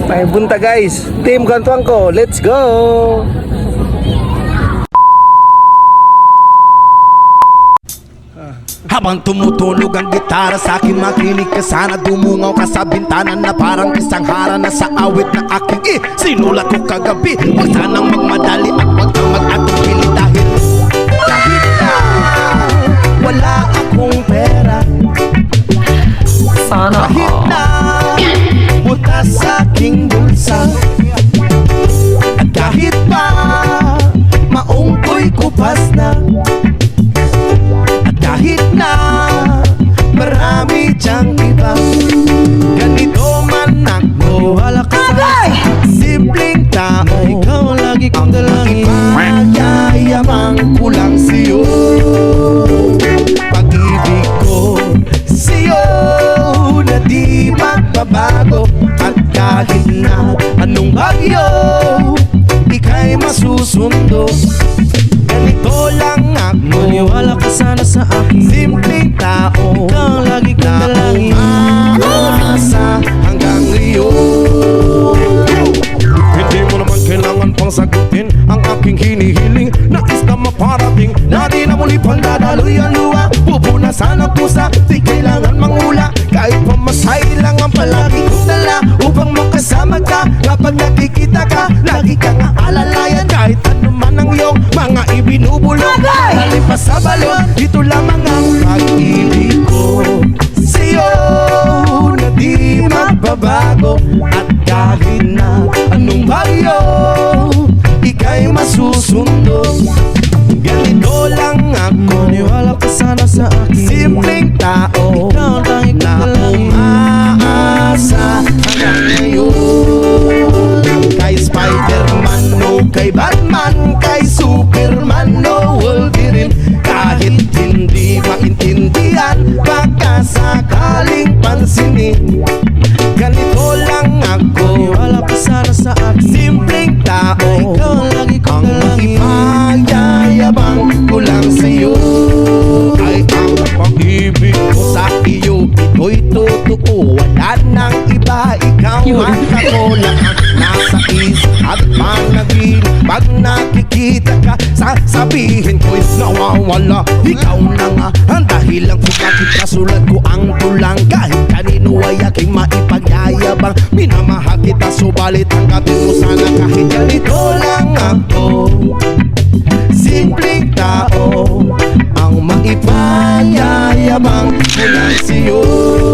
May bunta guys. Team Gantuan ko. Let's go. Habang tumutunog ang gitara sa akin, makinig ka sana. Dumungaw ka sa bintana na parang isang hara na sa awit na aking sinulat ko kagabi. Huwag sanang magmadali at huwag kang mag-atubili dahil kahit na wala akong pera, Sana kahit na butas sa aking bulsa, at kahit pa maong ko'y kupas na, at kahit na marami diyang iba, ganito man ako. Wala ka sa simpleng tao, ikaw ang lagi kong dalangin. Magyayamang ko lang sa'yo, pag-ibig ko sa'yo na di magbabago. At kahit na anong bagyo, ika'y masusundo. Ganito lang ako, maniwala ka sana sa akin. Simpleng tao, ikaw ang lagi kong dalangin. Umaasa hanggang ngayon. Hindi mo naman kailangan pang sagutin ang aking hinihiling. Nais na maparating na di na muli pang dadaloy ang luha. Pupunasan ang pusa, di kailangan mangula. Kahit pamasay lang ang palagi kong dala upang makasama ka. Kapag nakikita ka, lagi kang aalalayan. Kahit ano man ang iyong mga ibinubulong, nalipas sa balon, ito lamang ang pag-ibig ko sa'yo na di magbabago. At kahit na anong bagyo, ika'y masusundo. Ganito lang ako, maniwala ka sana sa akin. Simpleng tao, ikaw lang na umaasa hanggang ngayon. Kay Spider-Man, no kay Batman, kay Superman, no Wolverine. Kahit hindi maintindihan, baka sakaling pansinin. Ganito lang ako, maniwala ka sana sa akin. Simpleng tao, ikaw ang lagi kong dalangin. Magyayabang ko lang sa'yo ay ang pag-ibig ko sa iyo. Ito'y totoo, wala nang iba. Ikaw at ako lang ang nasa isip at panaginip. Pag nakikita ka, sasabihin ko'y nawawala. Ikaw na nga ang dahilan kung bakit kasulat ko ang tulang. Kahit kanino ay aking maipagyayabang. Minamahal kita, subalit tanggapin mo sana kahit ganito lang ako. Simpleng tao, ang maipagyayabang ko lang sa'yo.